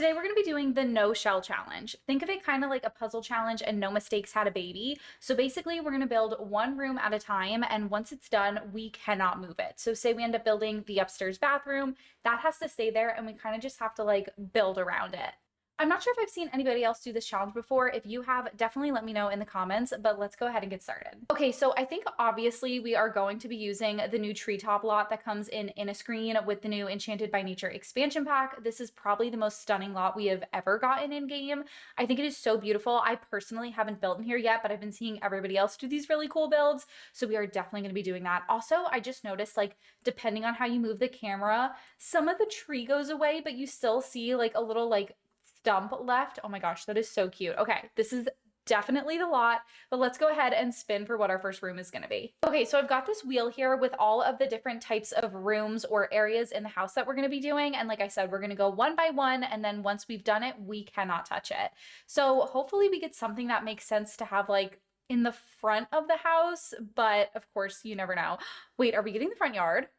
Today we're going to be doing the no shell challenge. Think of it kind of like a puzzle challenge and no mistakes had a baby. So basically we're going to build one room at a time, and once it's done, we cannot move it. So say we end up building the upstairs bathroom, that has to stay there and we kind of just have to like build around it. I'm not sure if I've seen anybody else do this challenge before. If you have, definitely let me know in the comments, but let's go ahead and get started. Okay, so I think obviously we are going to be using the new treetop lot that comes in a screen with the new Enchanted by Nature expansion pack. This is probably the most stunning lot we have ever gotten in game. I think it is so beautiful. I personally haven't built in here yet, but I've been seeing everybody else do these really cool builds. So we are definitely going to be doing that. Also, I just noticed like depending on how you move the camera, some of the tree goes away, but you still see like a little like stump left. Oh my gosh, that is so cute. Okay, this is definitely the lot, but let's go ahead and spin for what our first room is going to be. Okay, so I've got this wheel here with all of the different types of rooms or areas in the house that we're going to be doing. And like I said, we're going to go one by one. And then once we've done it, we cannot touch it. So hopefully we get something that makes sense to have like in the front of the house. But of course, you never know. Wait, are we getting the front yard?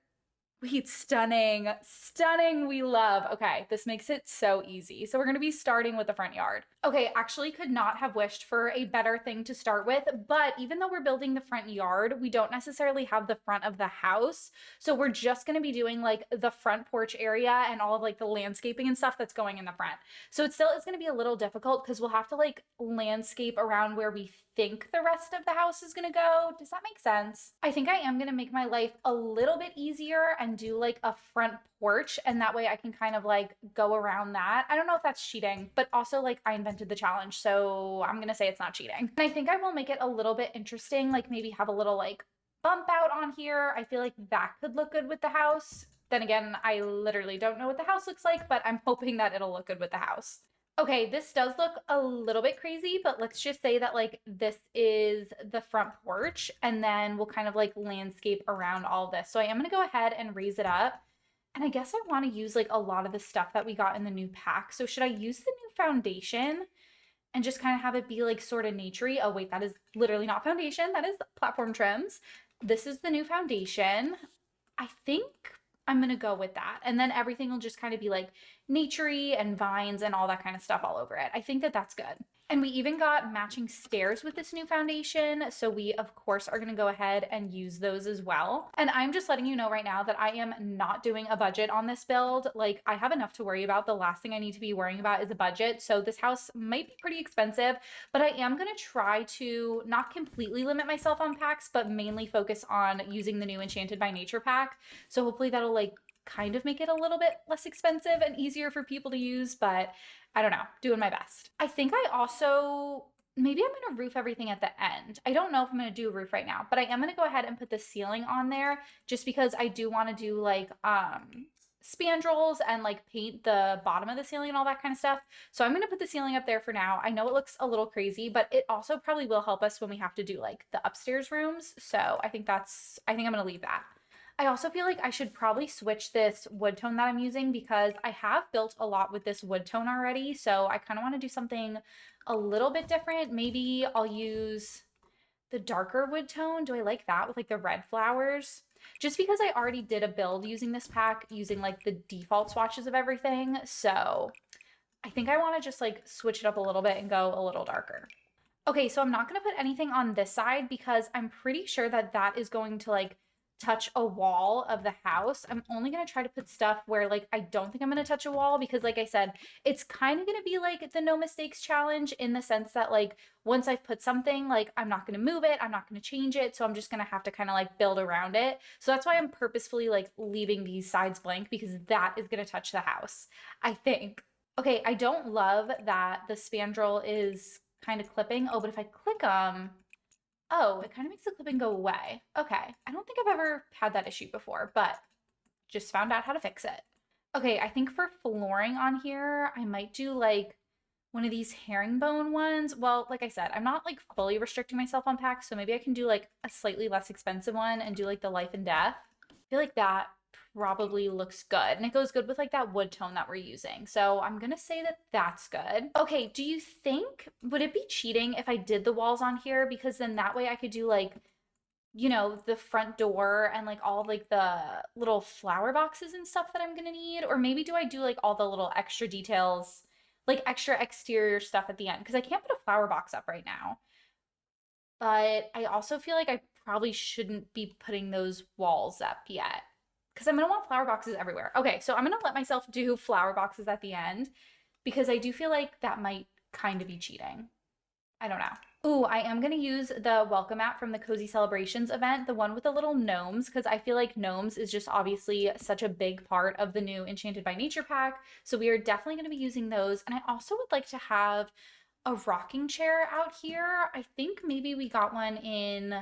Wait, stunning, stunning, we love. Okay, this makes it so easy. So we're gonna be starting with the front yard. Okay, actually could not have wished for a better thing to start with, but even though we're building the front yard, we don't necessarily have the front of the house. So we're just gonna be doing like the front porch area and all of like the landscaping and stuff that's going in the front. So it still is gonna be a little difficult because we'll have to like landscape around where we think the rest of the house is gonna go. Does that make sense? I think I am gonna make my life a little bit easier and do like a front porch, and that way I can kind of like go around that. I don't know if that's cheating, but also like I invented the challenge, so I'm gonna say it's not cheating. And I think I will make it a little bit interesting, like maybe have a little like bump out on here. I feel like that could look good with the house. Then again, I literally don't know what the house looks like, but I'm hoping that it'll look good with the house. Okay, this does look a little bit crazy, but let's just say that like this is the front porch, and then we'll kind of like landscape around all this. So I am going to go ahead and raise it up. And I guess I want to use like a lot of the stuff that we got in the new pack. So should I use the new foundation and just kind of have it be like sort of naturey? Oh wait, that is literally not foundation. That is platform trims. This is the new foundation. I think I'm gonna go with that. And then everything will just kind of be like naturey and vines and all that kind of stuff all over it. I think that that's good. And we even got matching stairs with this new foundation. So we, of course, are going to go ahead and use those as well. And I'm just letting you know right now that I am not doing a budget on this build. Like I have enough to worry about. The last thing I need to be worrying about is a budget. So this house might be pretty expensive, but I am going to try to not completely limit myself on packs, but mainly focus on using the new Enchanted by Nature pack. So hopefully that'll like kind of make it a little bit less expensive and easier for people to use, but I don't know, doing my best. I think I also, maybe I'm gonna roof everything at the end. I don't know if I'm gonna do a roof right now, but I am gonna go ahead and put the ceiling on there just because I do wanna do like spandrels and like paint the bottom of the ceiling and all that kind of stuff. So I'm gonna put the ceiling up there for now. I know it looks a little crazy, but it also probably will help us when we have to do like the upstairs rooms. So I think I'm gonna leave that. I also feel like I should probably switch this wood tone that I'm using because I have built a lot with this wood tone already. So I kind of want to do something a little bit different. Maybe I'll use the darker wood tone. Do I like that with like the red flowers? Just because I already did a build using this pack, using like the default swatches of everything. So I think I want to just like switch it up a little bit and go a little darker. Okay, so I'm not going to put anything on this side because I'm pretty sure that that is going to like touch a wall of the house. I'm only going to try to put stuff where like I don't think I'm going to touch a wall because like I said, it's kind of going to be like the no mistakes challenge in the sense that like once I've put something, like I'm not going to move it, I'm not going to change it, so I'm just going to have to kind of like build around it. So that's why I'm purposefully like leaving these sides blank because that is going to touch the house, I think. Okay, I don't love that the spandrel is kind of clipping. Oh, but if I click them, oh, it kind of makes the clipping go away. Okay, I don't think I've ever had that issue before, but just found out how to fix it. Okay, I think for flooring on here, I might do like one of these herringbone ones. Well, like I said, I'm not like fully restricting myself on packs, so maybe I can do like a slightly less expensive one and do like the life and death. I feel like that probably looks good, and it goes good with like that wood tone that we're using. So I'm gonna say that that's good. Okay, do you think, would it be cheating if I did the walls on here? Because then that way I could do like, you know, the front door and like all of, like the little flower boxes and stuff that I'm gonna need. Or maybe do I do like all the little extra details like extra exterior stuff at the end because I can't put a flower box up right now. But I also feel like I probably shouldn't be putting those walls up yet because I'm gonna want flower boxes everywhere. Okay, so I'm gonna let myself do flower boxes at the end because I do feel like that might kind of be cheating. I don't know. Ooh, I am gonna use the welcome mat from the Cozy Celebrations event, the one with the little gnomes, because I feel like gnomes is just obviously such a big part of the new Enchanted by Nature pack. So we are definitely gonna be using those. And I also would like to have a rocking chair out here. I think maybe we got one in,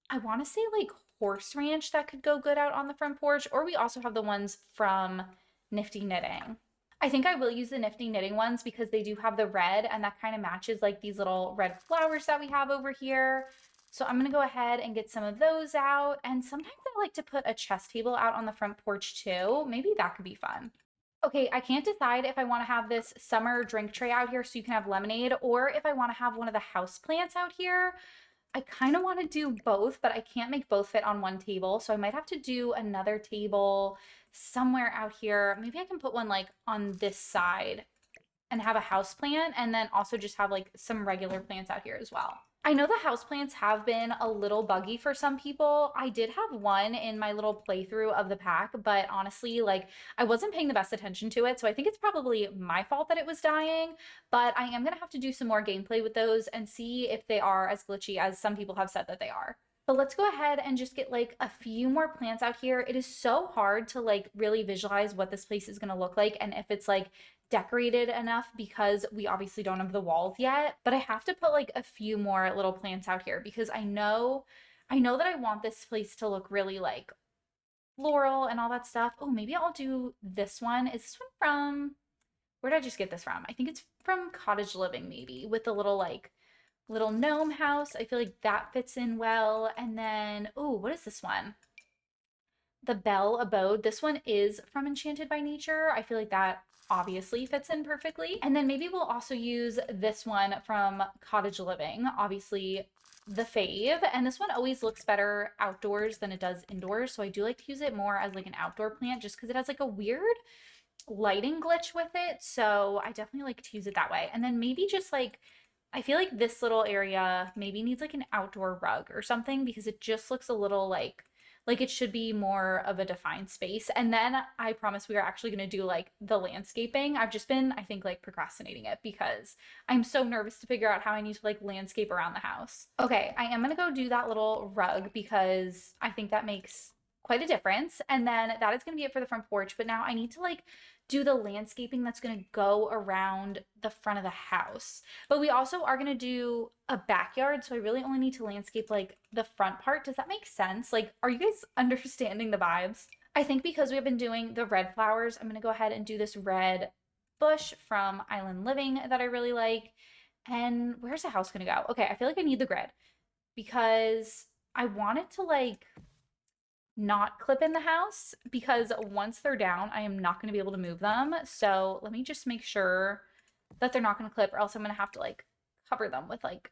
I want to say like Horse Ranch that could go good out on the front porch, or we also have the ones from Nifty Knitting. I think I will use the Nifty Knitting ones because they do have the red and that kind of matches like these little red flowers that we have over here. So I'm going to go ahead and get some of those out. And sometimes I like to put a chess table out on the front porch too. Maybe that could be fun. Okay, I can't decide if I want to have this summer drink tray out here so you can have lemonade or if I want to have one of the house plants out here. I kind of want to do both, but I can't make both fit on one table. So I might have to do another table somewhere out here. Maybe I can put one like on this side and have a house plant and then also just have like some regular plants out here as well. I know the houseplants have been a little buggy for some people. I did have one in my little playthrough of the pack, but honestly, like I wasn't paying the best attention to it. So I think it's probably my fault that it was dying, but I am gonna have to do some more gameplay with those and see if they are as glitchy as some people have said that they are. But let's go ahead and just get like a few more plants out here. It is so hard to like really visualize what this place is gonna look like and if it's like decorated enough because we obviously don't have the walls yet. But I have to put like a few more little plants out here because I know that I want this place to look really like floral and all that stuff. Oh, maybe I'll do this one. Is this one from, where did I just get this from? I think it's from Cottage Living maybe with the little like little gnome house. I feel like that fits in well. And then, oh, what is this one? The Belle Abode. This one is from Enchanted by Nature. I feel like that obviously fits in perfectly. And then maybe we'll also use this one from Cottage Living, obviously the fave. And this one always looks better outdoors than it does indoors. So I do like to use it more as like an outdoor plant just because it has like a weird lighting glitch with it. So I definitely like to use it that way. And then maybe just like, I feel like this little area maybe needs like an outdoor rug or something because it just looks a little like it should be more of a defined space. And then I promise we are actually going to do like the landscaping. I've just been, I think, like procrastinating it because I'm so nervous to figure out how I need to like landscape around the house. Okay, I am going to go do that little rug because I think that makes quite a difference. And then that is going to be it for the front porch. But now I need to like do the landscaping that's going to go around the front of the house. But we also are going to do a backyard, so I really only need to landscape like the front part. Does that make sense? Like, are you guys understanding the vibes? I think because we've been doing the red flowers, I'm going to go ahead and do this red bush from Island Living that I really like. And where's the house going to go? Okay, I feel like I need the grid because I want it to like not clip in the house because once they're down, I am not going to be able to move them. So let me just make sure that they're not going to clip or else I'm going to have to like cover them with like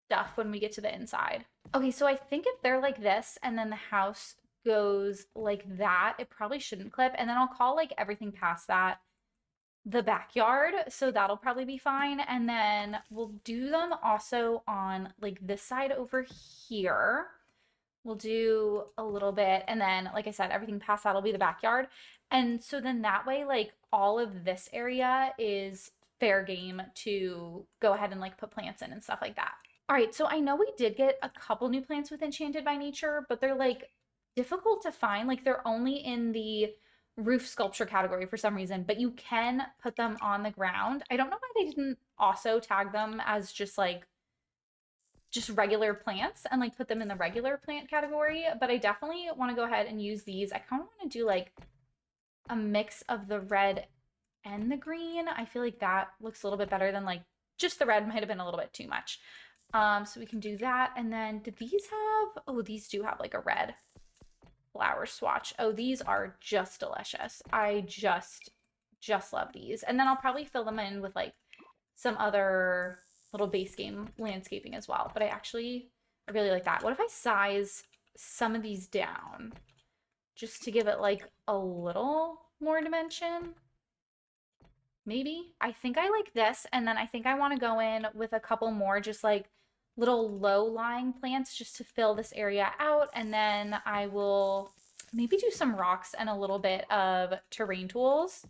stuff when we get to the inside. Okay, so I think if they're like this and then the house goes like that, it probably shouldn't clip. And then I'll call like everything past that the backyard. So that'll probably be fine. And then we'll do them also on like this side over here. We'll do a little bit. And then, like I said, everything past that'll be the backyard. And so then that way, like all of this area is fair game to go ahead and like put plants in and stuff like that. All right, so I know we did get a couple new plants with Enchanted by Nature, but they're like difficult to find. Like they're only in the roof sculpture category for some reason, but you can put them on the ground. I don't know why they didn't also tag them as just regular plants and like put them in the regular plant category, but I definitely want to go ahead and use these. I kind of want to do like a mix of the red and the green. I feel like that looks a little bit better than like just the red might have been a little bit too much. So we can do that. And then did these have, oh, these do have like a red flower swatch. Oh, these are just delicious. I just love these. And then I'll probably fill them in with like some other little base game landscaping as well. But I really like that. What if I size some of these down just to give it like a little more dimension? maybe. I think I like this, and then I think I want to go in with a couple more just like little low-lying plants just to fill this area out, and then I will maybe do some rocks and a little bit of terrain tools.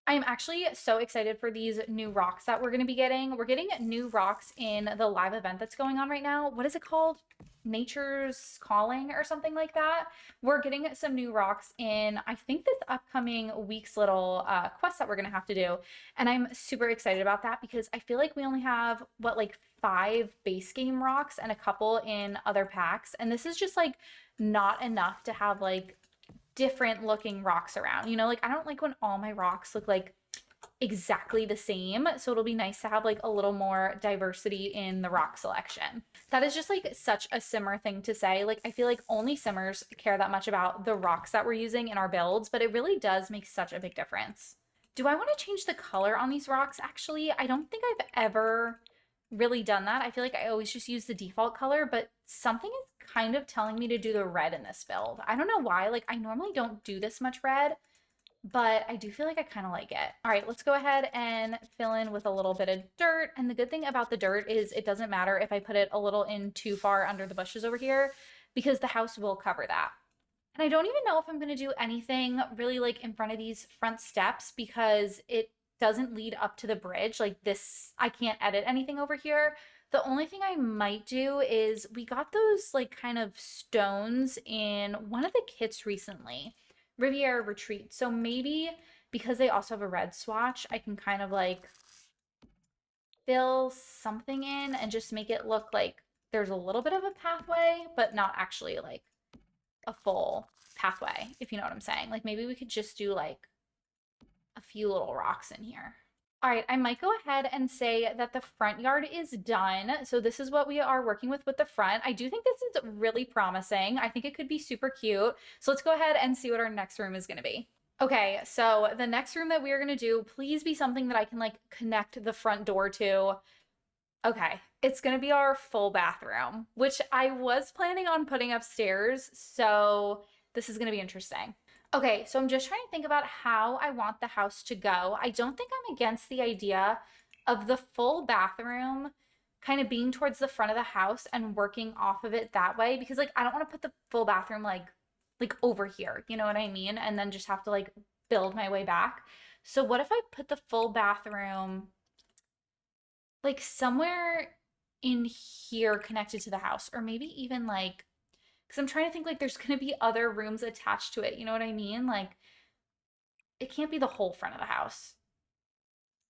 I am actually so excited for these new rocks that we're going to be getting. We're getting new rocks in the live event that's going on right now. What is it called? Nature's Calling or something like that. We're getting some new rocks in, I think, this upcoming week's little quest that we're going to have to do. And I'm super excited about that because I feel like we only have, what, like 5 base game rocks and a couple in other packs. And this is just like not enough to have like different looking rocks around. You know, like I don't like when all my rocks look like exactly the same. So it'll be nice to have like a little more diversity in the rock selection. That is just like such a simmer thing to say. Like I feel like only simmers care that much about the rocks that we're using in our builds, but it really does make such a big difference. Do I want to change the color on these rocks? Actually, I don't think I've ever really done that. I feel like I always just use the default color, but something is kind of telling me to do the red in this build. I don't know why. Like I normally don't do this much red, but I do feel like I kind of like it. All right, let's go ahead and fill in with a little bit of dirt. And the good thing about the dirt is it doesn't matter if I put it a little in too far under the bushes over here because the house will cover that. And I don't even know if I'm going to do anything really like in front of these front steps because it doesn't lead up to the bridge. Like this, I can't edit anything over here. The only thing I might do is we got those like kind of stones in one of the kits recently, Riviera Retreat. So maybe because they also have a red swatch, I can kind of like fill something in and just make it look like there's a little bit of a pathway, but not actually like a full pathway, if you know what I'm saying. Like maybe we could just do like a few little rocks in here. All right, I might go ahead and say that the front yard is done. So this is what we are working with the front. I do think this is really promising. I think it could be super cute. So let's go ahead and see what our next room is going to be. Okay, so the next room that we are going to do, please be something that I can like connect the front door to. Okay, it's gonna be our full bathroom, which I was planning on putting upstairs, so this is gonna be interesting. Okay, so I'm just trying to think about how I want the house to go. I don't think I'm against the idea of the full bathroom kind of being towards the front of the house and working off of it that way because like I don't want to put the full bathroom like over here, you know what I mean? And then just have to like build my way back. So what if I put the full bathroom like somewhere in here connected to the house, or maybe even like, because I'm trying to think like there's going to be other rooms attached to it. You know what I mean? Like, it can't be the whole front of the house.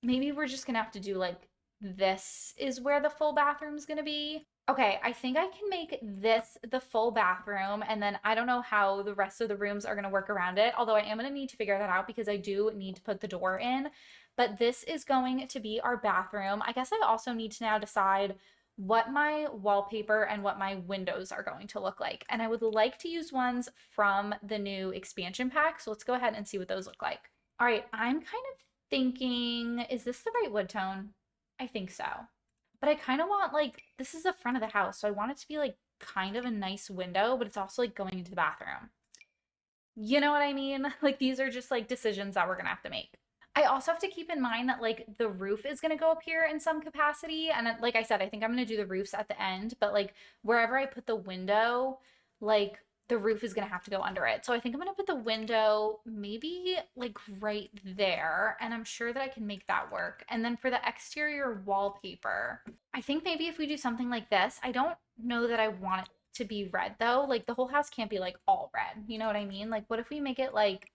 Maybe we're just going to have to do like this is where the full bathroom's going to be. Okay, I think I can make this the full bathroom, and then I don't know how the rest of the rooms are going to work around it, although I am going to need to figure that out because I do need to put the door in. But this is going to be our bathroom. I guess I also need to now decide what my wallpaper and what my windows are going to look like. And I would like to use ones from the new expansion pack, so let's go ahead and see what those look like. All right, I'm kind of thinking, is this the right wood tone? I think so. But I kind of want like, this is the front of the house, so I want it to be like kind of a nice window, but it's also like going into the bathroom. You know what I mean? Like these are just like decisions that we're gonna have to make. I also have to keep in mind that like the roof is gonna go up here in some capacity. And like I said, I think I'm gonna do the roofs at the end, but like wherever I put the window, like the roof is gonna have to go under it. So I think I'm gonna put the window maybe like right there, and I'm sure that I can make that work. And then for the exterior wallpaper, I think maybe if we do something like this, I don't know that I want it to be red though. Like the whole house can't be like all red. You know what I mean? Like what if we make it like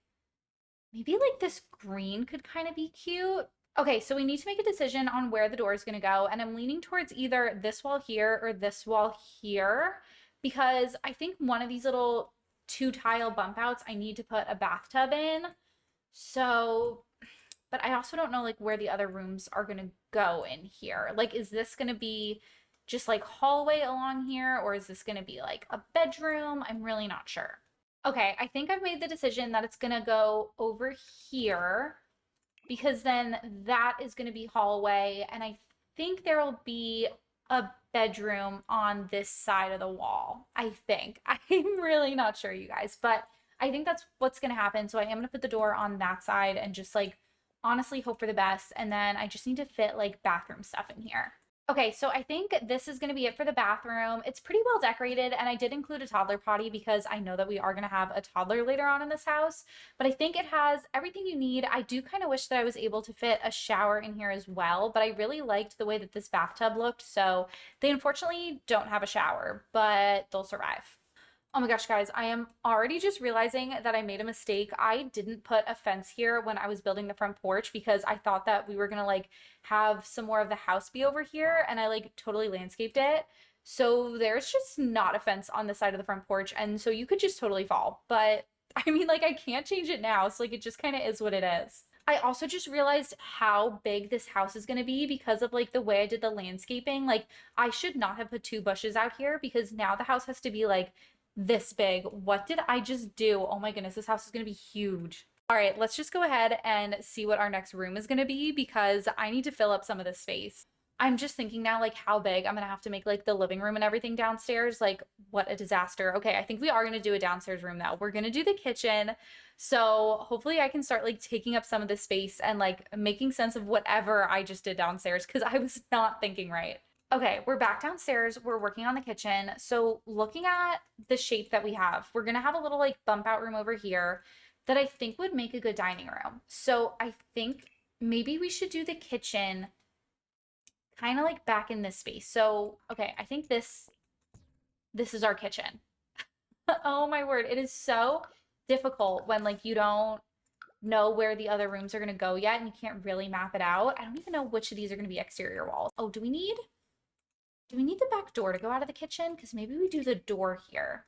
maybe like this green could kind of be cute? Okay, so we need to make a decision on where the door is going to go, and I'm leaning towards either this wall here or this wall here because I think one of these little 2 tile bump outs I need to put a bathtub in. So, but I also don't know like where the other rooms are going to go in here. Like, is this going to be just like hallway along here, or is this going to be like a bedroom? I'm really not sure. Okay, I think I've made the decision that it's gonna go over here because then that is gonna be hallway, and I think there will be a bedroom on this side of the wall. I think. I'm really not sure, you guys, but I think that's what's gonna happen. So I am gonna put the door on that side and just like honestly hope for the best. And then I just need to fit like bathroom stuff in here. Okay, so I think this is going to be it for the bathroom. It's pretty well decorated, and I did include a toddler potty because I know that we are going to have a toddler later on in this house, but I think it has everything you need. I do kind of wish that I was able to fit a shower in here as well, but I really liked the way that this bathtub looked, so they unfortunately don't have a shower, but they'll survive. Oh my gosh, guys, I am already just realizing that I made a mistake. I didn't put a fence here when I was building the front porch because I thought that we were gonna like have some more of the house be over here, and I like totally landscaped it. So there's just not a fence on the side of the front porch, and so you could just totally fall. But I mean, like, I can't change it now, so like it just kind of is what it is. I also just realized how big this house is going to be because of like the way I did the landscaping. Like, I should not have put two bushes out here because now the house has to be like this big. What did I just do? Oh my goodness, this house is going to be huge. All right, let's just go ahead and see what our next room is going to be because I need to fill up some of this space. I'm just thinking now like how big I'm going to have to make like the living room and everything downstairs. Like, what a disaster. Okay, I think we are going to do a downstairs room now. We're going to do the kitchen. So hopefully I can start like taking up some of the space and like making sense of whatever I just did downstairs because I was not thinking right. Okay, we're back downstairs. We're working on the kitchen. So looking at the shape that we have, we're gonna have a little like bump out room over here that I think would make a good dining room. So I think maybe we should do the kitchen kind of like back in this space. So, okay, I think this is our kitchen. Oh my word, it is so difficult when like you don't know where the other rooms are gonna go yet and you can't really map it out. I don't even know which of these are gonna be exterior walls. Oh, do we need the back door to go out of the kitchen? Because maybe we do the door here.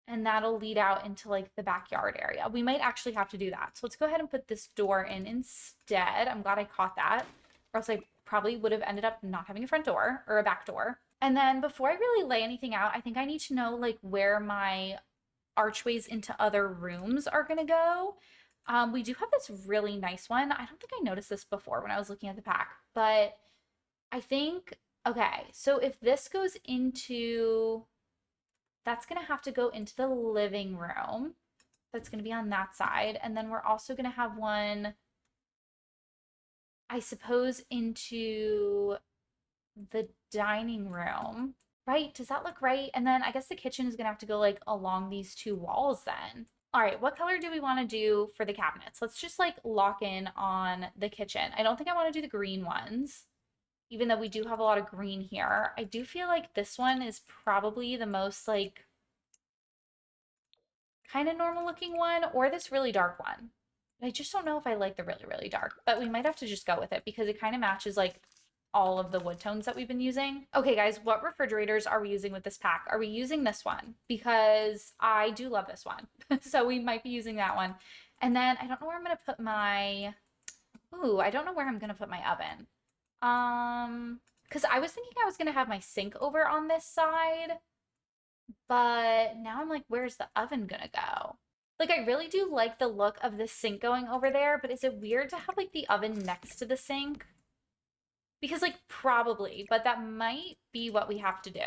And that'll lead out into like the backyard area. We might actually have to do that. So let's go ahead and put this door in instead. I'm glad I caught that. Or else I probably would have ended up not having a front door or a back door. And then before I really lay anything out, I think I need to know like where my archways into other rooms are gonna go. We do have this really nice one. I don't think I noticed this before when I was looking at the pack, but I think, okay, so if this goes into, that's gonna have to go into the living room. That's gonna be on that side. And then we're also gonna have one, I suppose, into the dining room, right? Does that look right? And then I guess the kitchen is gonna have to go like along these two walls then. All right, what color do we want to do for the cabinets? Let's just like lock in on the kitchen. I don't think I want to do the green ones, even though we do have a lot of green here. I do feel like this one is probably the most like kind of normal looking one, or this really dark one. But I just don't know if I like the really, really dark, but we might have to just go with it because it kind of matches like all of the wood tones that we've been using. Okay, guys, what refrigerators are we using with this pack? Are we using this one? Because I do love this one. So we might be using that one. And then I don't know where I'm going to put my, ooh, I don't know where I'm going to put my oven. Because I was thinking I was going to have my sink over on this side, but now I'm like, where's the oven going to go? Like, I really do like the look of the sink going over there, but is it weird to have like the oven next to the sink? Because like probably, but that might be what we have to do.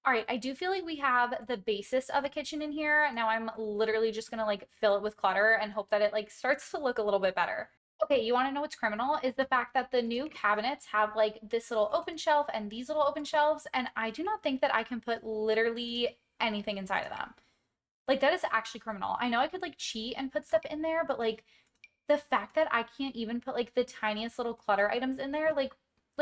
All right, I do feel like we have the basis of a kitchen in here. Now I'm literally just gonna like fill it with clutter and hope that it like starts to look a little bit better. Okay, you wanna know what's criminal is the fact that the new cabinets have like this little open shelf and these little open shelves, and I do not think that I can put literally anything inside of them. Like that is actually criminal. I know I could like cheat and put stuff in there, but like the fact that I can't even put like the tiniest little clutter items in there, like,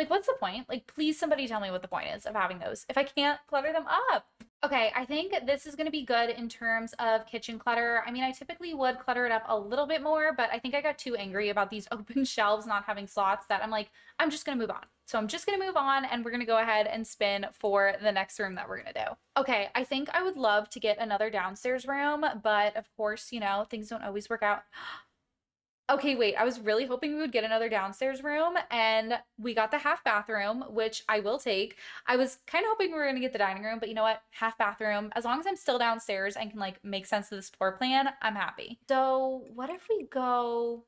what's the point? Like, please somebody tell me what the point is of having those if I can't clutter them up. Okay, I think this is going to be good in terms of kitchen clutter. I mean, I typically would clutter it up a little bit more, but I think I got too angry about these open shelves not having slots that I'm like, I'm just going to move on. So I'm just going to move on and we're going to go ahead and spin for the next room that we're going to do. Okay, I think I would love to get another downstairs room, but of course, you know, things don't always work out. Okay, wait, I was really hoping we would get another downstairs room and we got the half bathroom, which I will take. I was kind of hoping we were going to get the dining room, but you know what? Half bathroom, as long as I'm still downstairs and can like make sense of this floor plan, I'm happy. So what if we go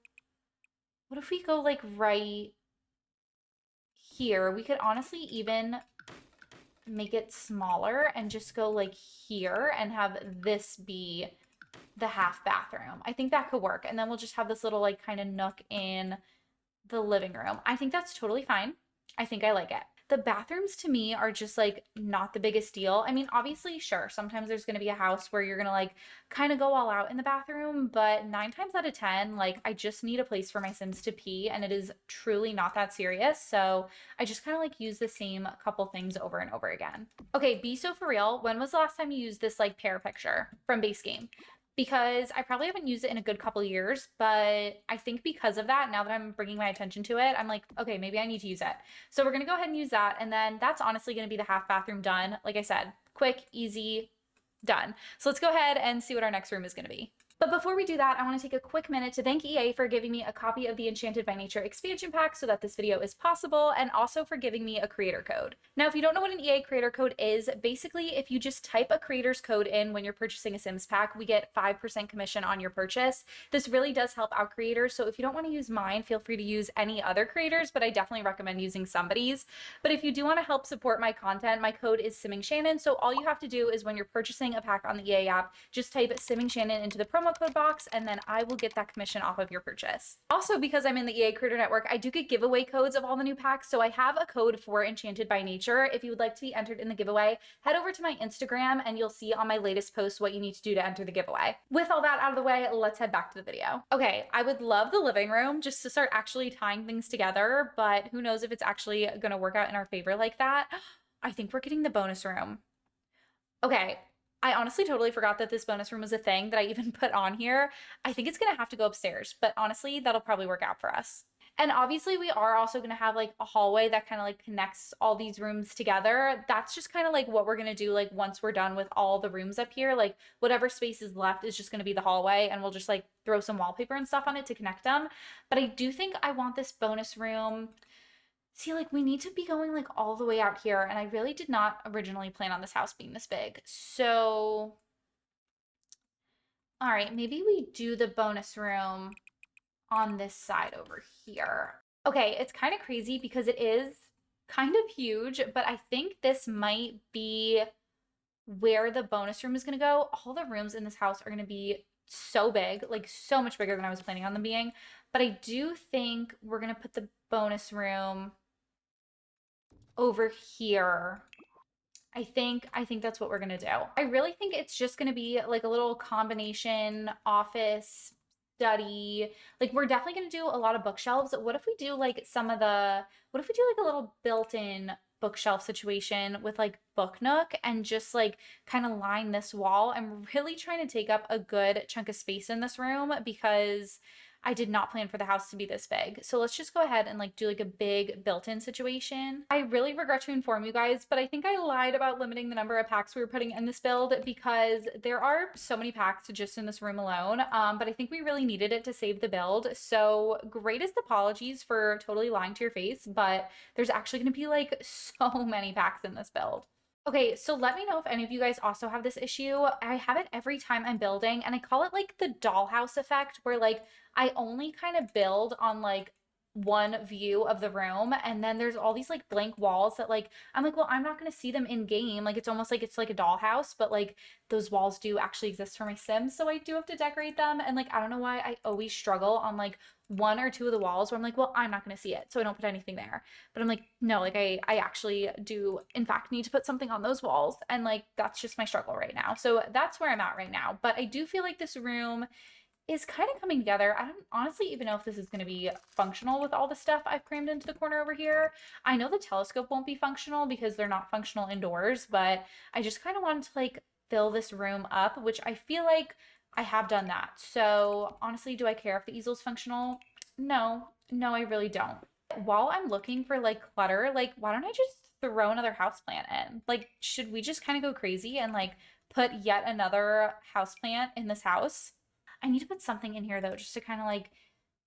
like right here? We could honestly even make it smaller and just go like here and have this be the half bathroom. I think that could work. And then we'll just have this little like kind of nook in the living room. I think that's totally fine. I think I like it. The bathrooms to me are just like not the biggest deal. I mean, obviously, sure, sometimes there's going to be a house where you're going to like kind of go all out in the bathroom, but 9 times out of 10, like I just need a place for my Sims to pee and it is truly not that serious. So I just kind of like use the same couple things over and over again. Okay, be so for real. When was the last time you used this like pear picture from base game? Because I probably haven't used it in a good couple years, but I think because of that, now that I'm bringing my attention to it, I'm like, okay, maybe I need to use it. So we're gonna go ahead and use that, and then that's honestly gonna be the half bathroom done. Like I said, quick, easy, done. So let's go ahead and see what our next room is gonna be. But before we do that, I want to take a quick minute to thank EA for giving me a copy of the Enchanted by Nature expansion pack so that this video is possible, and also for giving me a creator code. Now, if you don't know what an EA creator code is, basically if you just type a creator's code in when you're purchasing a Sims pack, we get 5% commission on your purchase. This really does help out creators, so if you don't want to use mine, feel free to use any other creators, but I definitely recommend using somebody's. But if you do want to help support my content, my code is Simming Shannon, so all you have to do is when you're purchasing a pack on the EA app, just type Simming Shannon into the promo code box, and then I will get that commission off of your purchase. Also, because I'm in the EA Creator Network, I do get giveaway codes of all the new packs, so I have a code for Enchanted by Nature. If you would like to be entered in the giveaway, head over to my Instagram and you'll see on my latest post what you need to do to enter the giveaway. With all that out of the way, let's head back to the video. Okay, I would love the living room just to start actually tying things together, but who knows if it's actually gonna work out in our favor like that. I think we're getting the bonus room. Okay, I honestly totally forgot that this bonus room was a thing that I even put on here. I think it's gonna have to go upstairs, but honestly, that'll probably work out for us. And obviously we are also gonna have like a hallway that kind of like connects all these rooms together. That's just kind of like what we're gonna do like once we're done with all the rooms up here. Like whatever space is left is just gonna be the hallway, and we'll just like throw some wallpaper and stuff on it to connect them. But I do think I want this bonus room. See, like we need to be going like all the way out here, and I really did not originally plan on this house being this big. So, all right, maybe we do the bonus room on this side over here. Okay, it's kind of crazy because it is kind of huge, but I think this might be where the bonus room is going to go. All the rooms in this house are going to be so big, like so much bigger than I was planning on them being. But I do think we're going to put the bonus room over here. I think that's what we're gonna do. I really think it's just gonna be like a little combination office, study. Like we're definitely gonna do a lot of bookshelves. What if we do like what if we do like a little built-in bookshelf situation with like book nook and just like kind of line this wall? I'm really trying to take up a good chunk of space in this room because I did not plan for the house to be this big. So let's just go ahead and like do like a big built-in situation. I really regret to inform you guys, but I think I lied about limiting the number of packs we were putting in this build because there are so many packs just in this room alone. But I think we really needed it to save the build. So greatest apologies for totally lying to your face, but there's actually gonna be like so many packs in this build. Okay, so let me know if any of you guys also have this issue. I have it every time I'm building, and I call it like the dollhouse effect, where like I only kind of build on like one view of the room, and then there's all these like blank walls that like I'm like, well, I'm not going to see them in game. Like it's almost like it's like a dollhouse, but like those walls do actually exist for my Sims, so I do have to decorate them. And like I don't know why I always struggle on like one or two of the walls where I'm like, well, I'm not going to see it, so I don't put anything there. But I'm like, no, like I actually do in fact need to put something on those walls, and like that's just my struggle right now. So that's where I'm at right now. But I do feel like this room is kind of coming together. I don't honestly even know if this is going to be functional with all the stuff I've crammed into the corner over here. I know the telescope won't be functional because they're not functional indoors, but I just kind of wanted to like fill this room up, which I feel like I have done that. So honestly, do I care if the easel's functional? No, I really don't. While I'm looking for like clutter, like why don't I just throw another houseplant in? Like, should we just kind of go crazy and like put yet another houseplant in this house? I need to put something in here though, just to kind of like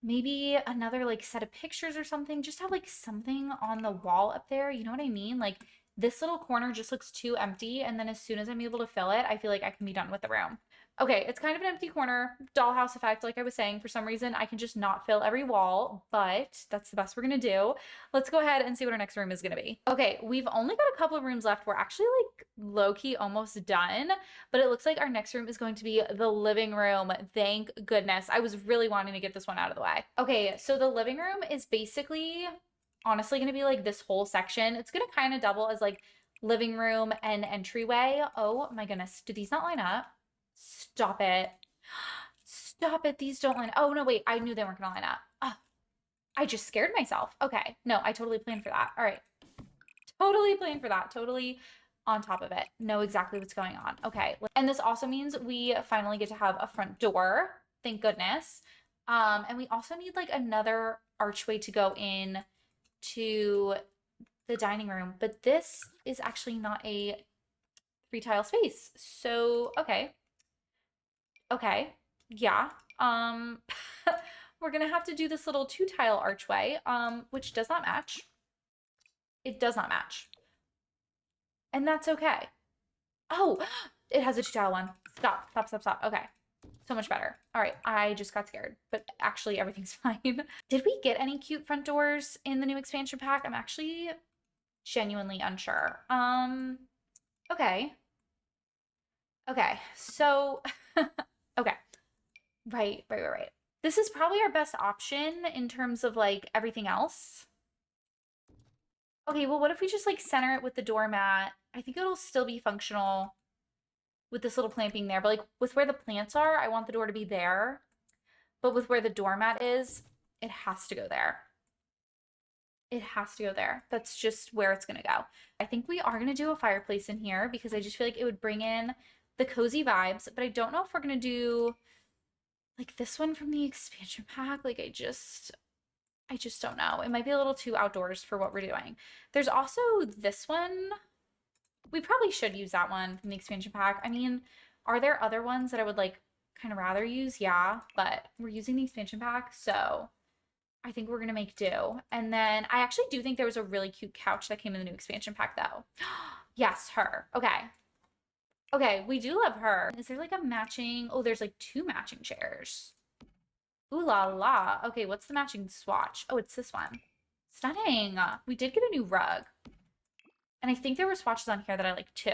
maybe another like set of pictures or something, just have like something on the wall up there. You know what I mean? Like this little corner just looks too empty. And then as soon as I'm able to fill it, I feel like I can be done with the room. Okay, it's kind of an empty corner, dollhouse effect, like I was saying. For some reason, I can just not fill every wall, but that's the best we're gonna do. Let's go ahead and see what our next room is gonna be. Okay, we've only got a couple of rooms left. We're actually like low-key almost done, but it looks like our next room is going to be the living room. Thank goodness. I was really wanting to get this one out of the way. Okay, so the living room is basically honestly gonna be like this whole section. It's gonna kind of double as like living room and entryway. Oh my goodness, do these not line up? Stop it. Stop it. These don't line up. Oh, no, wait. I knew they weren't going to line up. Oh, I just scared myself. Okay. No, I totally planned for that. All right. Totally planned for that. Totally on top of it. Know exactly what's going on. Okay. And this also means we finally get to have a front door. Thank goodness. And we also need like another archway to go in to the dining room. But this is actually not a 3-tile space. So, okay. Okay. Yeah. Um, we're gonna have to do this little 2-tile archway, which does not match. It does not match. And that's okay. Oh, it has a 2-tile one. Stop, stop, stop, stop. Okay. So much better. All right, I just got scared, but actually everything's fine. Did we get any cute front doors in the new expansion pack? I'm actually genuinely unsure. Okay. Okay, so, okay. Right. This is probably our best option in terms of like everything else. Okay, well, what if we just like center it with the doormat? I think it'll still be functional with this little clamping there, but like with where the plants are, I want the door to be there. But with where the doormat is, it has to go there. It has to go there. That's just where it's gonna go. I think we are gonna do a fireplace in here because I just feel like it would bring in the cozy vibes, but I don't know if we're gonna do like this one from the expansion pack. Like I just don't know. It might be a little too outdoors for what we're doing. There's also this one. We probably should use that one from the expansion pack. I mean, are there other ones that I would like kind of rather use? Yeah, but we're using the expansion pack, so I think we're gonna make do. And then I actually do think there was a really cute couch that came in the new expansion pack though. Yes, her. Okay. Okay, we do love her. Is there like a matching? Oh, there's like 2 matching chairs. Ooh la la. Okay, what's the matching swatch? Oh, it's this one. Stunning. We did get a new rug. And I think there were swatches on here that I like too.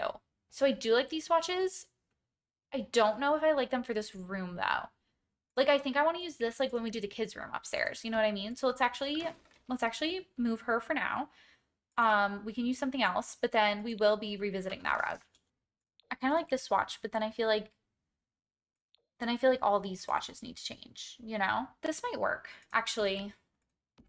So I do like these swatches. I don't know if I like them for this room though. Like I think I want to use this like when we do the kids' room upstairs. You know what I mean? So let's actually move her for now. We can use something else, but then we will be revisiting that rug. I kind of like this swatch, but then I feel like all these swatches need to change, you know? This might work. Actually,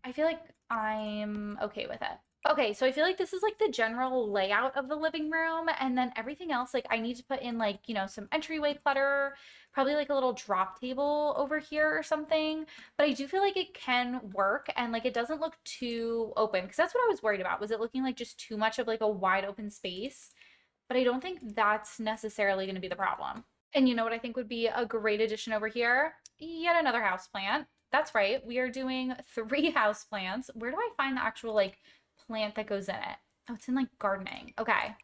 I feel like I'm okay with it. Okay, so I feel like this is like the general layout of the living room, and then everything else, like I need to put in like, you know, some entryway clutter, probably like a little drop table over here or something. But I do feel like it can work and like it doesn't look too open because that's what I was worried about. Was it looking like just too much of like a wide open space? But I don't think that's necessarily going to be the problem. And you know what I think would be a great addition over here? Yet another house plant. That's right. We are doing 3 house plants. Where do I find the actual like plant that goes in it? Oh, it's in like gardening. Okay.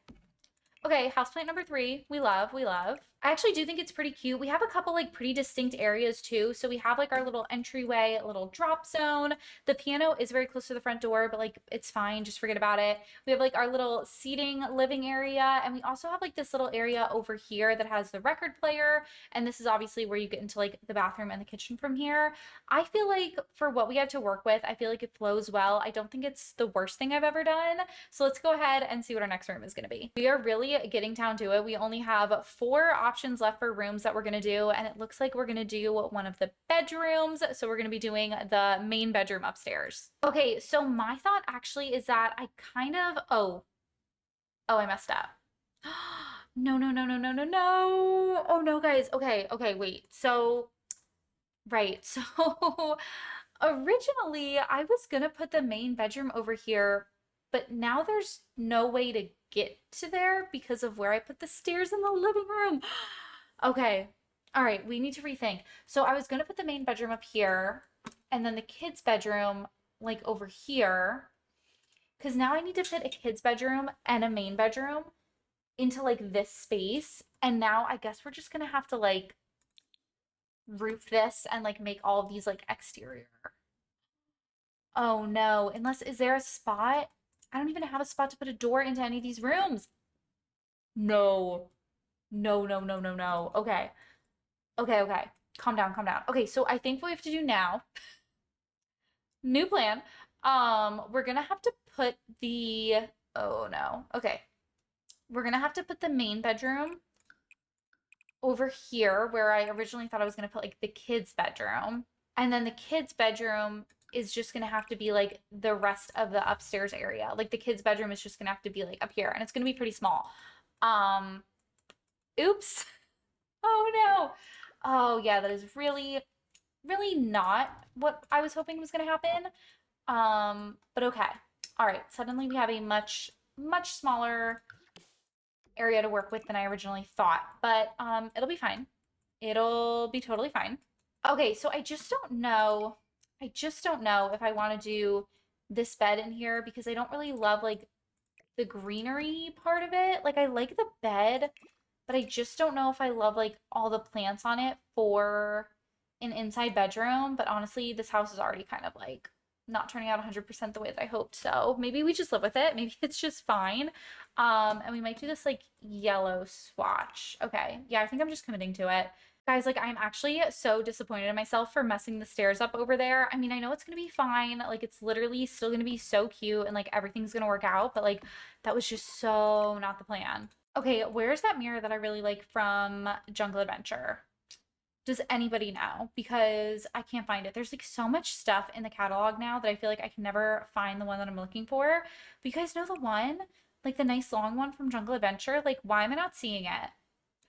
Okay, houseplant number 3. We love, we love. I actually do think it's pretty cute. We have a couple like pretty distinct areas too. So we have like our little entryway, a little drop zone. The piano is very close to the front door, but like it's fine. Just forget about it. We have like our little seating living area. And we also have like this little area over here that has the record player. And this is obviously where you get into like the bathroom and the kitchen from here. I feel like for what we have to work with, I feel like it flows well. I don't think it's the worst thing I've ever done. So let's go ahead and see what our next room is going to be. We are really getting down to it. We only have 4 options left for rooms that we're going to do, and it looks like we're going to do one of the bedrooms. So we're going to be doing the main bedroom upstairs. Okay, so my thought actually is that I kind of, oh, I messed up. No. Oh no, guys. Okay, wait. So, right. So originally I was gonna put the main bedroom over here, but now there's no way to get to there because of where I put the stairs in the living room. Okay. All right, we need to rethink. So I was gonna put the main bedroom up here and then the kids' bedroom like over here. Because now I need to fit a kid's bedroom and a main bedroom into like this space. And now I guess we're just gonna have to like roof this and like make all of these like exterior. Oh no, unless, is there a spot? I don't even have a spot to put a door into any of these rooms. No, no, no, no, no, no. Okay, okay, okay. Calm down, calm down. Okay, so I think what we have to do now, new plan. We're gonna have to put the, oh no. Okay. We're gonna have to put the main bedroom over here where I originally thought I was gonna put like the kids' bedroom. And then the kids' bedroom is just gonna have to be like the rest of the upstairs area. Like the kids' bedroom is just gonna have to be like up here and it's gonna be pretty small. Um, oops. Oh no. Oh yeah, that is really, really not what I was hoping was gonna happen. But okay. All right. Suddenly we have a much, much smaller area to work with than I originally thought, but it'll be fine. It'll be totally fine. Okay, so I just don't know. I just don't know if I want to do this bed in here because I don't really love like the greenery part of it. Like I like the bed, but I just don't know if I love like all the plants on it for an inside bedroom. But honestly, this house is already kind of like not turning out 100% the way that I hoped. So maybe we just live with it. Maybe it's just fine. And we might do this like yellow swatch. Okay. Yeah, I think I'm just committing to it. Guys, like I'm actually so disappointed in myself for messing the stairs up over there. I mean, I know it's gonna be fine. Like it's literally still gonna be so cute and like everything's gonna work out, but like that was just so not the plan. Okay, where's that mirror that I really like from Jungle Adventure? Does anybody know? Because I can't find it. There's like so much stuff in the catalog now that I feel like I can never find the one that I'm looking for. But you guys know the one? Like the nice long one from Jungle Adventure? Like, why am I not seeing it?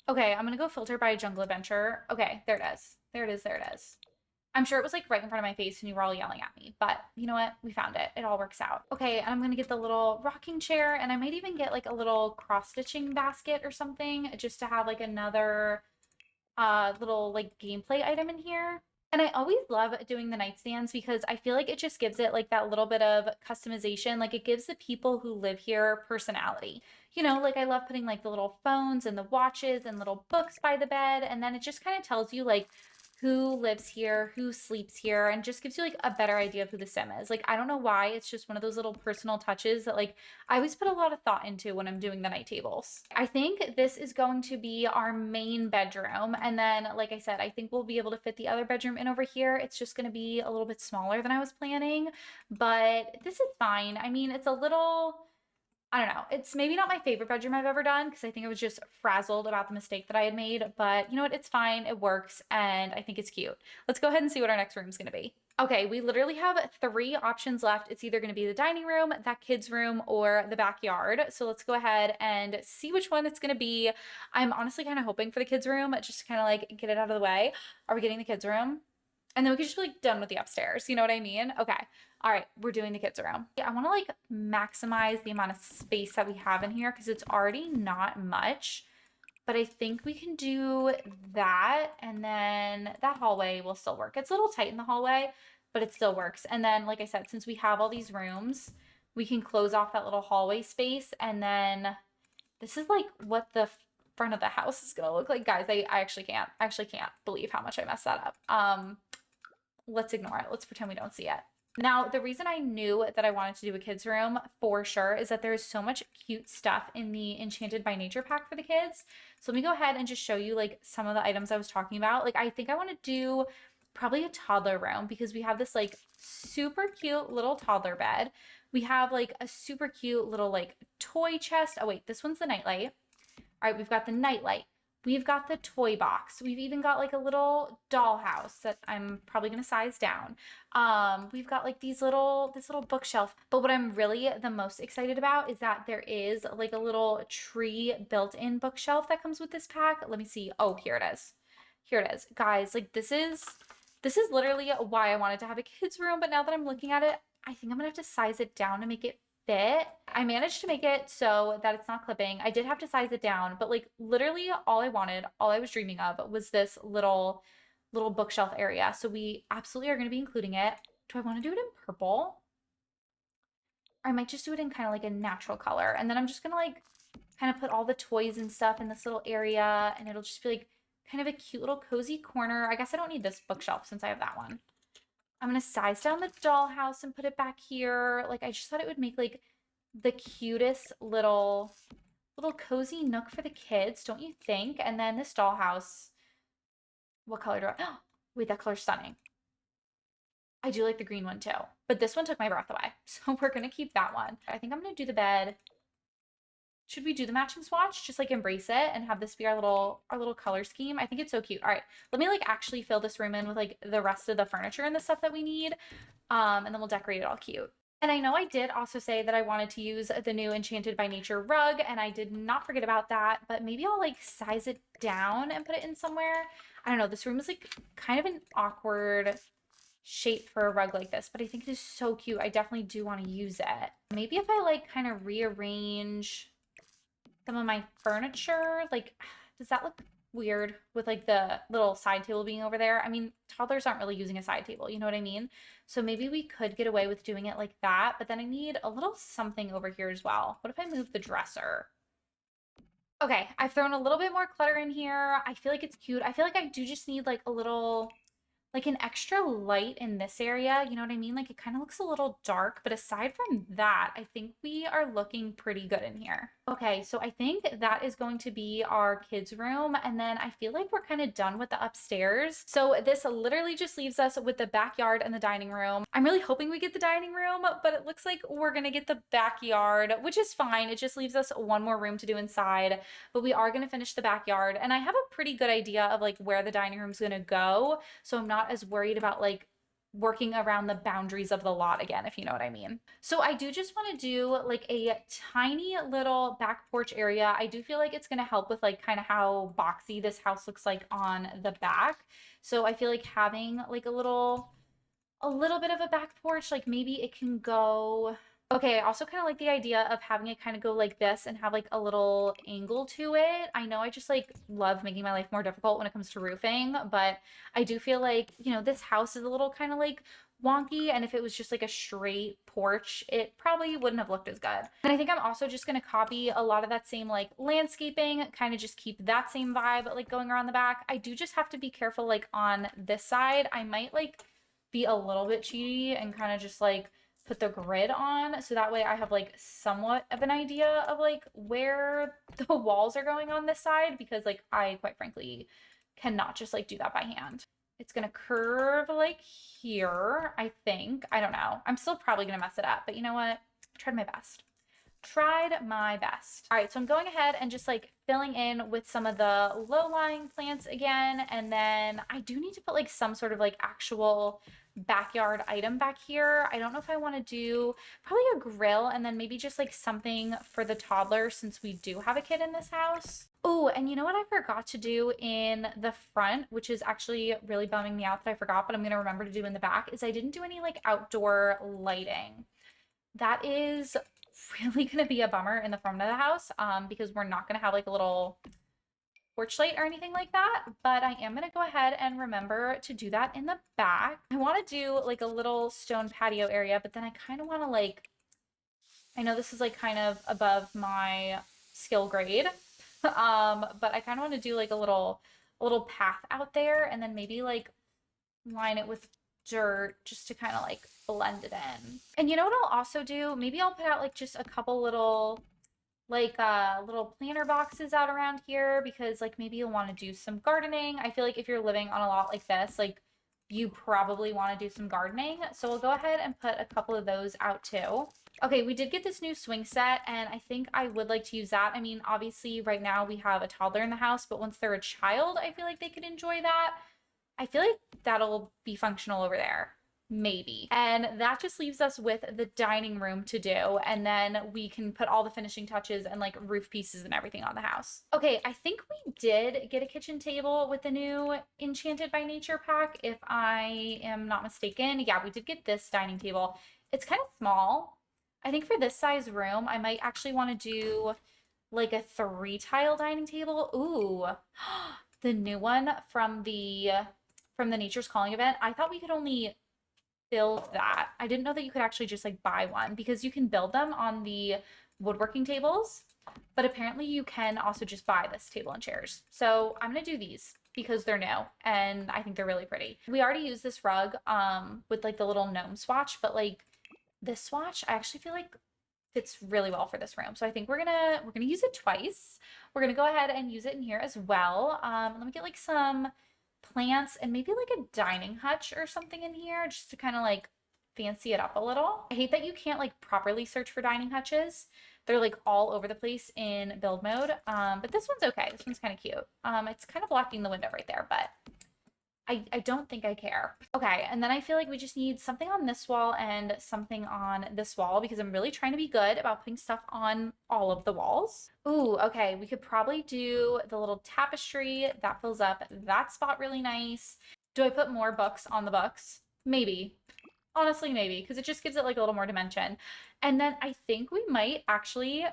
Okay, I'm gonna go filter by Jungle Adventure. Okay, there it is. There it is, there it is. I'm sure it was like right in front of my face and you were all yelling at me, but you know what? We found it. It all works out. Okay, and I'm gonna get the little rocking chair and I might even get like a little cross-stitching basket or something just to have like another little like gameplay item in here. And I always love doing the nightstands because I feel like it just gives it like that little bit of customization. Like it gives the people who live here personality. You know, like I love putting like the little phones and the watches and little books by the bed. And then it just kind of tells you like who lives here, who sleeps here, and just gives you like a better idea of who the sim is. Like, I don't know why. It's just one of those little personal touches that like I always put a lot of thought into when I'm doing the night tables. I think this is going to be our main bedroom. And then, like I said, I think we'll be able to fit the other bedroom in over here. It's just going to be a little bit smaller than I was planning, but this is fine. I mean, it's a little, I don't know. It's maybe not my favorite bedroom I've ever done because I think I was just frazzled about the mistake that I had made. But you know what? It's fine. It works. And I think it's cute. Let's go ahead and see what our next room is going to be. Okay, we literally have three options left. It's either going to be the dining room, that kids' room, or the backyard. So let's go ahead and see which one it's going to be. I'm honestly kind of hoping for the kids' room just to kind of like get it out of the way. Are we getting the kids' room? And then we could just be like done with the upstairs. You know what I mean? Okay. All right. We're doing the kids' room. I want to like maximize the amount of space that we have in here because it's already not much. But I think we can do that. And then that hallway will still work. It's a little tight in the hallway, but it still works. And then, like I said, since we have all these rooms, we can close off that little hallway space. And then this is like what the front of the house is going to look like. Guys, I actually can't believe how much I messed that up. Let's ignore it. Let's pretend we don't see it. Now, the reason I knew that I wanted to do a kids' room for sure is that there is so much cute stuff in the Enchanted by Nature pack for the kids. So let me go ahead and just show you like some of the items I was talking about. Like I think I want to do probably a toddler room because we have this like super cute little toddler bed. We have like a super cute little like toy chest. Oh wait, this one's the nightlight. All right, we've got the nightlight. We've got the toy box. We've even got like a little dollhouse that I'm probably gonna size down. We've got like this little bookshelf. But what I'm really the most excited about is that there is like a little tree built-in bookshelf that comes with this pack. Let me see. Oh, here it is. Here it is. Guys, like this is literally why I wanted to have a kids room, but now that I'm looking at it, I think I'm gonna have to size it down to make it fit. I managed to make it so that it's not clipping. I did have to size it down, but like literally all I wanted, all I was dreaming of was this little bookshelf area. So we absolutely are going to be including it. Do I want to do it in purple? Or I might just do it in kind of like a natural color. And then I'm just going to like kind of put all the toys and stuff in this little area and it'll just be like kind of a cute little cozy corner. I guess I don't need this bookshelf since I have that one. I'm going to size down the dollhouse and put it back here. Like, I just thought it would make like the cutest little cozy nook for the kids, don't you think? And then this dollhouse, what color do I, oh, wait, that color's stunning. I do like the green one too, but this one took my breath away. So we're going to keep that one. I think I'm going to do the bed. Should we do the matching swatch? Just like embrace it and have this be our little color scheme. I think it's so cute. All right, let me like actually fill this room in with like the rest of the furniture and the stuff that we need. And then we'll decorate it all cute. And I know I did also say that I wanted to use the new Enchanted by Nature rug, and I did not forget about that, but maybe I'll like size it down and put it in somewhere. I don't know, this room is like kind of an awkward shape for a rug like this, but I think it is so cute. I definitely do want to use it. Maybe if I like kind of rearrange some of my furniture, like, does that look weird with like the little side table being over there? I mean, toddlers aren't really using a side table, you know what I mean? So maybe we could get away with doing it like that, but then I need a little something over here as well. What if I move the dresser? Okay, I've thrown a little bit more clutter in here. I feel like it's cute. I feel like I do just need like a little, like an extra light in this area, you know what I mean? Like it kind of looks a little dark, but aside from that, I think we are looking pretty good in here. Okay, so I think that is going to be our kids' room, and then I feel like we're kind of done with the upstairs. So this literally just leaves us with the backyard and the dining room. I'm really hoping we get the dining room, but it looks like we're gonna get the backyard, which is fine. It just leaves us one more room to do inside, but we are gonna finish the backyard, and I have a pretty good idea of like where the dining room's gonna go, so I'm not as worried about like working around the boundaries of the lot again, if you know what I mean. So I do just want to do like a tiny little back porch area. I do feel like it's going to help with like kind of how boxy this house looks like on the back. So I feel like having like a little bit of a back porch, like maybe it can go. Okay, I also kind of like the idea of having it kind of go like this and have like a little angle to it. I know I just like love making my life more difficult when it comes to roofing, but I do feel like, you know, this house is a little kind of like wonky, and if it was just like a straight porch, it probably wouldn't have looked as good. And I think I'm also just going to copy a lot of that same like landscaping, kind of just keep that same vibe like going around the back. I do just have to be careful like on this side. I might like be a little bit cheaty and kind of just like put the grid on, so that way I have like somewhat of an idea of like where the walls are going on this side, because like I quite frankly cannot just like do that by hand. It's gonna curve like here, I think. I don't know. I'm still probably gonna mess it up, but you know what? I tried my best. All right, so I'm going ahead and just like filling in with some of the low-lying plants again, and then I do need to put like some sort of like actual backyard item back here. I don't know if I want to do probably a grill, and then maybe just like something for the toddler since we do have a kid in this house. Oh, and you know what I forgot to do in the front, which is actually really bumming me out that I forgot, but I'm going to remember to do in the back, is I didn't do any like outdoor lighting. That is really going to be a bummer in the front of the house, because we're not going to have like a little porch light or anything like that, but I am going to go ahead and remember to do that in the back. I want to do like a little stone patio area, but then I kind of want to like, I know this is like kind of above my skill grade, but I kind of want to do like a little path out there, and then maybe like line it with dirt just to kind of like blend it in. And you know what I'll also do? Maybe I'll put out like just a couple little little planter boxes out around here, because like maybe you'll want to do some gardening. I feel like if you're living on a lot like this, like you probably want to do some gardening. So we'll go ahead and put a couple of those out too. Okay, we did get this new swing set, and I think I would like to use that. I mean, obviously right now we have a toddler in the house, but once they're a child, I feel like they could enjoy that. I feel like that'll be functional over there. Maybe. And that just leaves us with the dining room to do, and then we can put all the finishing touches and like roof pieces and everything on the house. Okay, I think we did get a kitchen table with the new Enchanted by Nature pack, if I am not mistaken. Yeah, we did get this dining table. It's kind of small. I think for this size room, I might actually want to do like a 3-tile dining table. Ooh, the new one from the Nature's Calling event. I thought we could only build that. I didn't know that you could actually just like buy one, because you can build them on the woodworking tables, but apparently you can also just buy this table and chairs. So I'm gonna do these. because they're new and I think they're really pretty. We already used this rug with like the little gnome swatch, but like this swatch I actually feel like fits really well for this room. So I think we're gonna use it twice. We're gonna go ahead and use it in here as well. Let me get like some plants and maybe like a dining hutch or something in here just to kind of like fancy it up a little. I hate that you can't like properly search for dining hutches. They're like all over the place in build mode. But this one's okay. This one's kind of cute. It's kind of blocking the window right there, but I don't think I care. Okay, and then I feel like we just need something on this wall and something on this wall because I'm really trying to be good about putting stuff on all of the walls. Ooh, okay, we could probably do the little tapestry that fills up that spot really nice. Do I put more books on the books? Maybe. Honestly, maybe, because it just gives it like a little more dimension. And then I think we might actually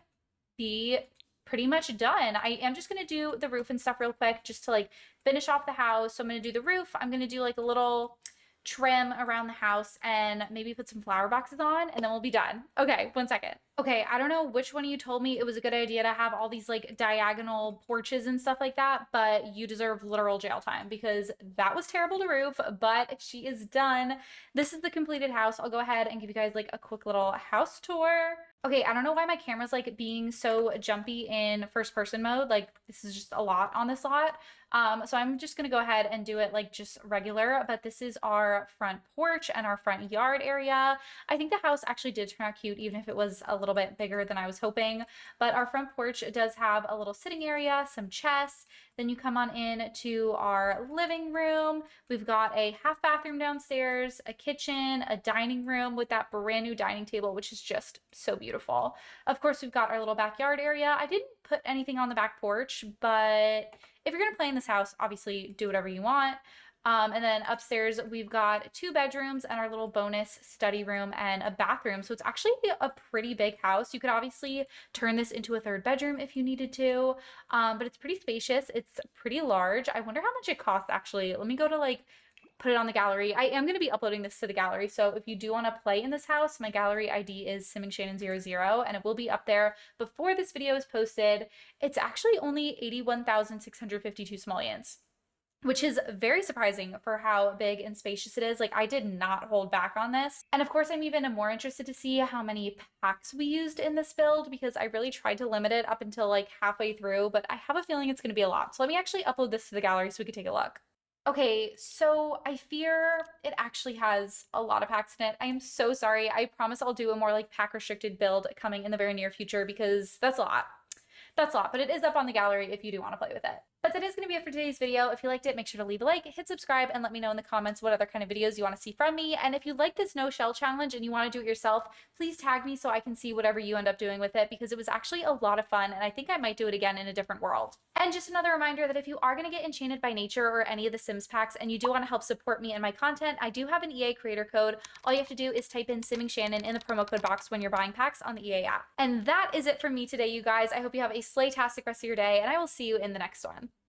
be pretty much done. I am just going to do the roof and stuff real quick just to like finish off the house. So I'm going to do the roof. I'm going to do like a little trim around the house and maybe put some flower boxes on and then we'll be done. Okay, 1 second. Okay, I don't know which one of you told me it was a good idea to have all these like diagonal porches and stuff like that, but you deserve literal jail time because that was terrible to roof, but she is done. This is the completed house. I'll go ahead and give you guys like a quick little house tour. Okay, I don't know why my camera's like being so jumpy in first person mode. Like this is just a lot on this lot. So I'm just gonna go ahead and do it like just regular, but this is our front porch and our front yard area. I think the house actually did turn out cute, even if it was a little bit bigger than I was hoping. But our front porch does have a little sitting area, some chests. Then you come on in to our living room. We've got a half bathroom downstairs, a kitchen, a dining room with that brand new dining table, which is just so beautiful. Of course, we've got our little backyard area. I didn't put anything on the back porch, but if you're gonna play in this house, obviously do whatever you want. And then upstairs, we've got 2 bedrooms and our little bonus study room and a bathroom. So it's actually a pretty big house. You could obviously turn this into a 3rd bedroom if you needed to, but it's pretty spacious. It's pretty large. I wonder how much it costs actually. Let me go to like put it on the gallery. I am going to be uploading this to the gallery. So if you do want to play in this house, my gallery ID is SimmingShannon00 and it will be up there before this video is posted. It's actually only 81,652 simoleons, which is very surprising for how big and spacious it is. Like I did not hold back on this. And of course, I'm even more interested to see how many packs we used in this build because I really tried to limit it up until like halfway through, but I have a feeling it's going to be a lot. So let me actually upload this to the gallery so we can take a look. Okay, so I fear it actually has a lot of packs in it. I am so sorry. I promise I'll do a more like pack restricted build coming in the very near future because that's a lot. That's a lot, but it is up on the gallery if you do want to play with it. But that is going to be it for today's video. If you liked it, make sure to leave a like, hit subscribe, and let me know in the comments what other kind of videos you want to see from me. And if you like this no shell challenge and you want to do it yourself, please tag me so I can see whatever you end up doing with it because it was actually a lot of fun and I think I might do it again in a different world. And just another reminder that if you are going to get enchanted by nature or any of the Sims packs and you do want to help support me and my content, I do have an EA creator code. All you have to do is type in Simming Shannon in the promo code box when you're buying packs on the EA app. And that is it for me today, you guys. I hope you have a slaytastic rest of your day and I will see you in the next one.